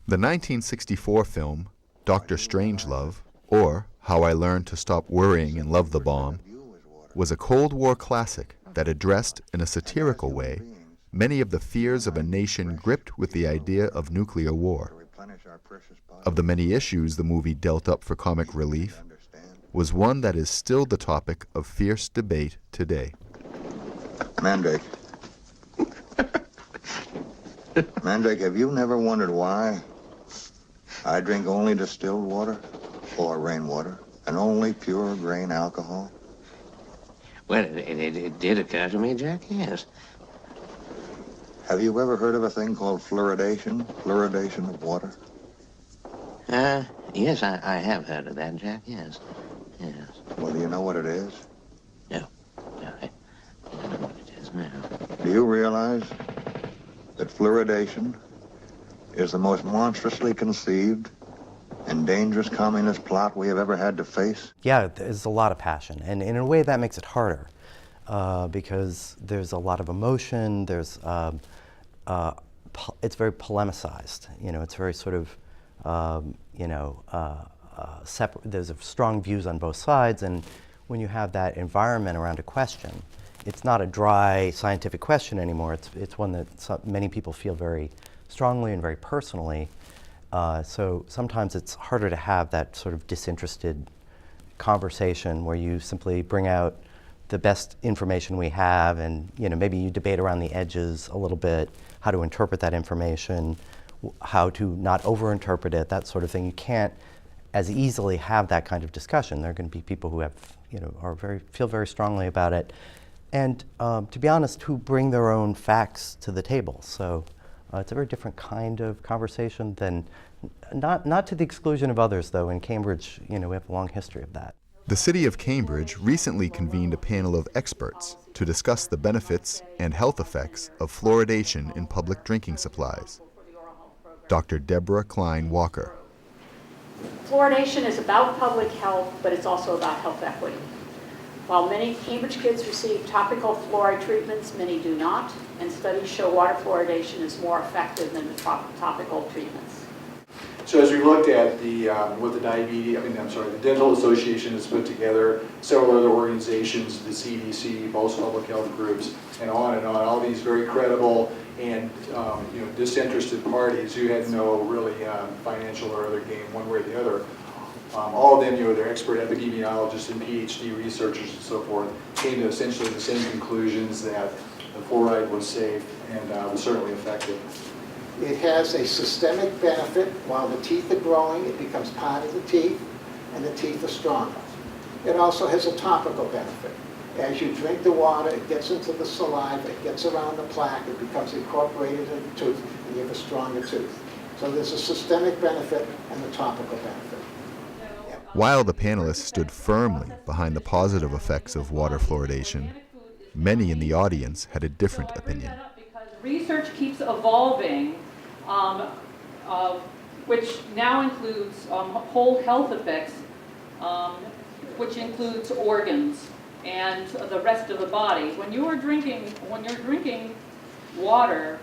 The 1964 film, Dr. Strangelove, or How I Learned to Stop Worrying and Love the Bomb, was a Cold War classic that addressed, in a satirical way, many of the fears of a nation gripped with the idea of nuclear war. Of the many issues the movie dealt up for comic relief, was one that is still the topic of fierce debate today. Mandrake. Mandrake, have you never wondered why I drink only distilled water or rainwater and only pure grain alcohol? Well, it did occur to me, Jack, yes. Have you ever heard of a thing called fluoridation? Fluoridation of water? Yes, I have heard of that, Jack, yes. Yes. Well, do you know what it is? No, I don't know what it is now. Do you realize that fluoridation is the most monstrously conceived and dangerous communist plot we have ever had to face? Yeah, there's a lot of passion, and in a way that makes it harder because there's a lot of emotion. There's it's very polemicized. You know, it's very sort of separate. There's strong views on both sides, and when you have that environment around a question, it's not a dry scientific question anymore. It's one that many people feel very strongly and very personally. So sometimes it's harder to have that sort of disinterested conversation where you simply bring out the best information we have, and maybe you debate around the edges a little bit, how to interpret that information, how to not overinterpret it, that sort of thing. You can't as easily have that kind of discussion. There are going to be people who have, feel very strongly about it, and to be honest, who bring their own facts to the table. So it's a very different kind of conversation than, not to the exclusion of others, though. In Cambridge, we have a long history of that. The city of Cambridge recently convened a panel of experts to discuss the benefits and health effects of fluoridation in public drinking supplies. Dr. Deborah Klein Walker. Fluoridation is about public health, but it's also about health equity. While many Cambridge kids receive topical fluoride treatments, many do not, and studies show water fluoridation is more effective than the topical treatments. So as we looked at the Dental Association has put together, several other organizations, the CDC, most public health groups, and on, all these very credible and disinterested parties who had no really financial or other gain one way or the other. All of them, they're expert epidemiologists and PhD researchers and so forth, came to essentially the same conclusions that the fluoride was safe and was certainly effective. It has a systemic benefit. While the teeth are growing, it becomes part of the teeth, and the teeth are stronger. It also has a topical benefit. As you drink the water, it gets into the saliva, it gets around the plaque, it becomes incorporated in the tooth, and you have a stronger tooth. So there's a systemic benefit and a topical benefit. While the panelists stood firmly behind the positive effects of water fluoridation, many in the audience had a different opinion. Research keeps evolving, which now includes whole health effects, which includes organs and the rest of the body. When you're drinking water,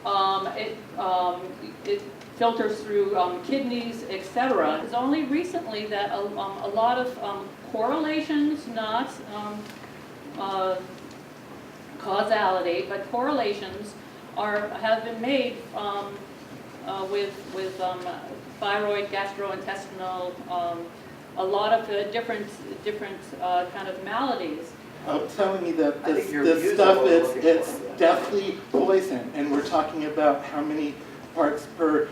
it filters through kidneys, etc. It's only recently that a lot of correlations, not causality, but correlations have been made with thyroid, gastrointestinal, a lot of different kind of maladies. Telling me that this stuff it's deathly poison, and we're talking about how many parts per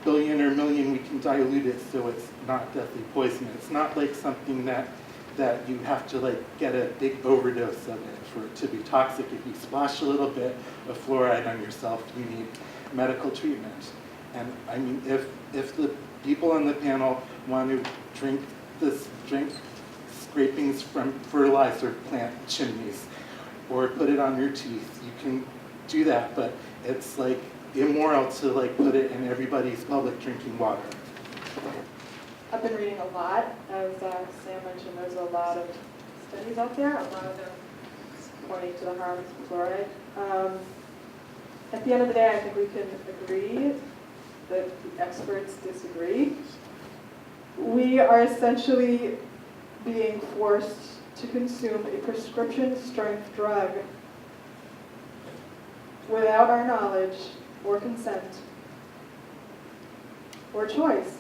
billion or million we can dilute it so it's not deathly poison. It's not like something that you have to get a big overdose of it for it to be toxic. If you splash a little bit of fluoride on yourself, you need medical treatment. And I mean, if the people on the panel want to drink scrapings from fertilizer plant chimneys or put it on your teeth, you can do that, but it's immoral to put it in everybody's public drinking water. I've been reading a lot. As Sam mentioned, there's a lot of studies out there, a lot of them pointing to the harms of fluoride. At the end of the day, I think we can agree that the experts disagree. We are essentially being forced to consume a prescription strength drug without our knowledge or consent or choice.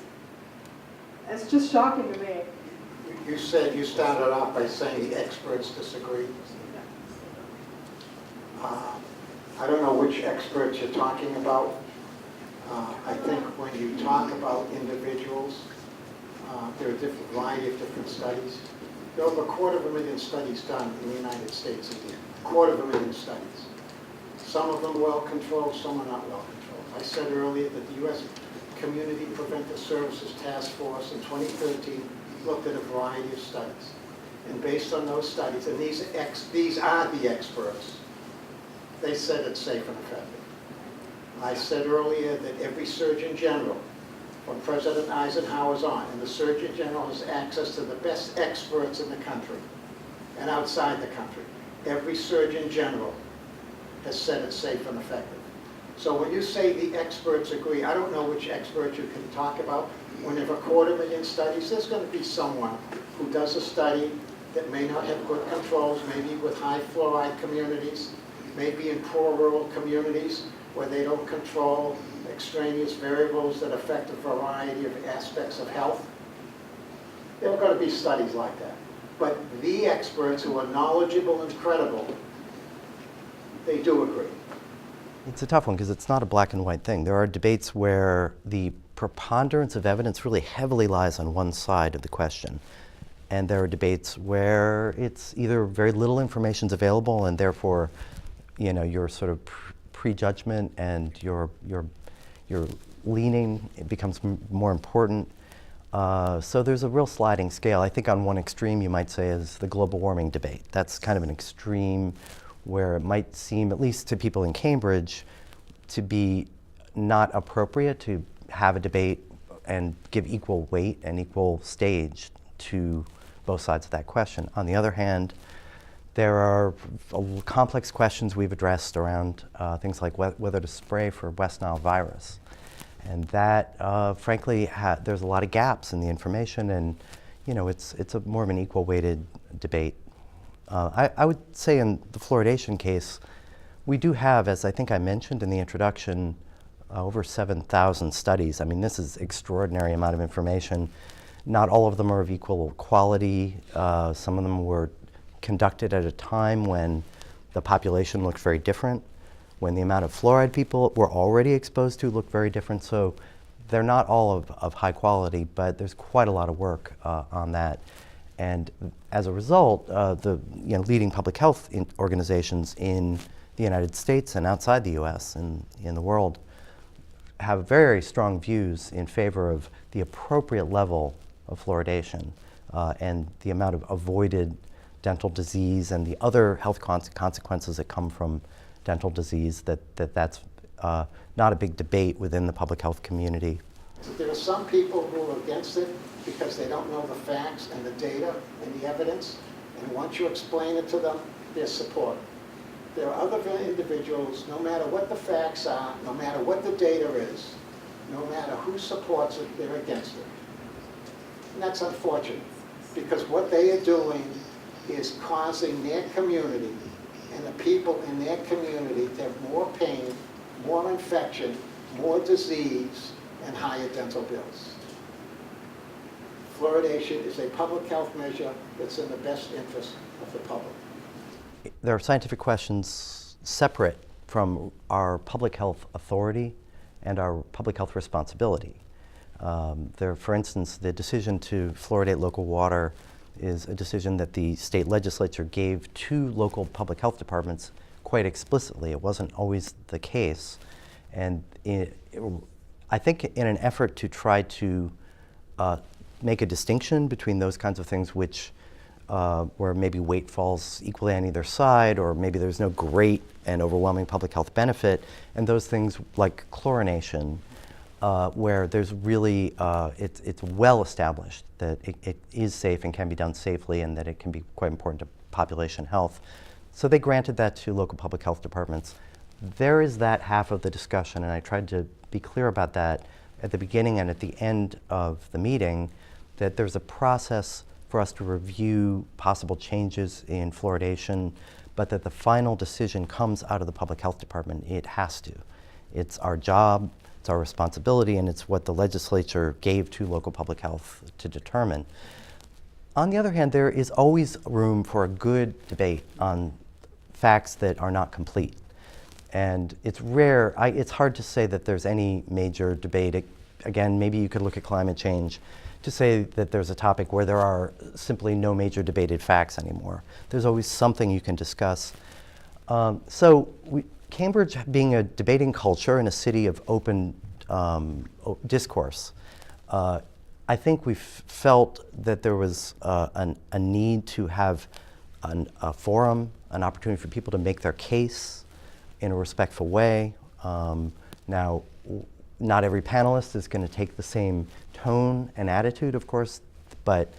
It's just shocking to me. You said, you started off by saying the experts disagree. I don't know which experts you're talking about. I think when you talk about individuals, there are a variety of different studies. There are over 250,000 studies done in the United States a year. 250,000 studies. Some of them well controlled, some are not well controlled. I said earlier that the U.S. Community Preventive Services Task Force in 2013 looked at a variety of studies. And based on those studies, and these are the experts, they said it's safe and effective. I said earlier that every Surgeon General, from President Eisenhower's on, and the Surgeon General has access to the best experts in the country and outside the country. Every Surgeon General has said it's safe and effective. So when you say the experts agree, I don't know which experts you can talk about. When there are 250,000 studies, there's going to be someone who does a study that may not have good controls, maybe with high fluoride communities, maybe in poor rural communities where they don't control extraneous variables that affect a variety of aspects of health. There are going to be studies like that. But the experts who are knowledgeable and credible, they do agree. It's a tough one because it's not a black and white thing. There are debates where the preponderance of evidence really heavily lies on one side of the question. And there are debates where it's either very little information is available and therefore, your sort of prejudgment and your leaning, it becomes more important. So there's a real sliding scale. I think on one extreme you might say is the global warming debate. That's kind of an extreme where it might seem, at least to people in Cambridge, to be not appropriate to have a debate and give equal weight and equal stage to both sides of that question. On the other hand, there are complex questions we've addressed around things like whether to spray for West Nile virus. And that, frankly, there's a lot of gaps in the information, and it's a more of an equal weighted debate. I would say in the fluoridation case, we do have, as I think I mentioned in the introduction, over 7,000 studies. I mean, this is extraordinary amount of information. Not all of them are of equal quality. Some of them were conducted at a time when the population looked very different, when the amount of fluoride people were already exposed to looked very different. So they're not all of high quality, but there's quite a lot of work on that. And as a result, the leading public health organizations in the United States and outside the US and in the world have very strong views in favor of the appropriate level of fluoridation and the amount of avoided dental disease and the other health consequences that come from dental disease, that's not a big debate within the public health community. There are some people who are against it because they don't know the facts and the data and the evidence, and once you explain it to them, there's support. There are other individuals, no matter what the facts are, no matter what the data is, no matter who supports it, they're against it. And that's unfortunate, because what they are doing is causing their community and the people in their community to have more pain, more infection, more disease, and higher dental bills. Fluoridation is a public health measure that's in the best interest of the public. There are scientific questions separate from our public health authority and our public health responsibility. For instance, the decision to fluoridate local water is a decision that the state legislature gave to local public health departments quite explicitly. It wasn't always the case. And I think in an effort to try to make a distinction between those kinds of things where maybe weight falls equally on either side, or maybe there's no great and overwhelming public health benefit, and those things like chlorination, where there's really, it's well established that it is safe and can be done safely, and that it can be quite important to population health. So they granted that to local public health departments. There is that half of the discussion, and I tried to be clear about that at the beginning and at the end of the meeting, that there's a process for us to review possible changes in fluoridation, but that the final decision comes out of the Public Health Department. It has to. It's our job, it's our responsibility, and it's what the legislature gave to local public health to determine. On the other hand, there is always room for a good debate on facts that are not complete. And it's rare, it's hard to say that there's any major debate. Again, maybe you could look at climate change to say that there's a topic where there are simply no major debated facts anymore. There's always something you can discuss. Cambridge being a debating culture and a city of open discourse, I think we've felt that there was a need to have a forum, an opportunity for people to make their case in a respectful way. Now, not every panelist is going to take the same tone and attitude, of course, but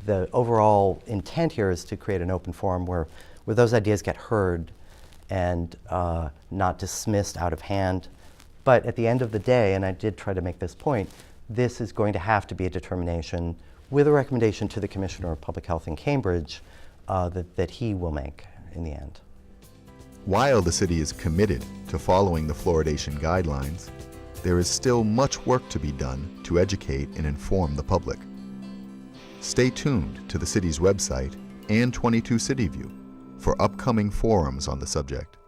the overall intent here is to create an open forum where those ideas get heard and not dismissed out of hand. But at the end of the day, and I did try to make this point, this is going to have to be a determination with a recommendation to the Commissioner of Public Health in Cambridge that he will make in the end. While the city is committed to following the fluoridation guidelines, there is still much work to be done to educate and inform the public. Stay tuned to the city's website and 22 City View for upcoming forums on the subject.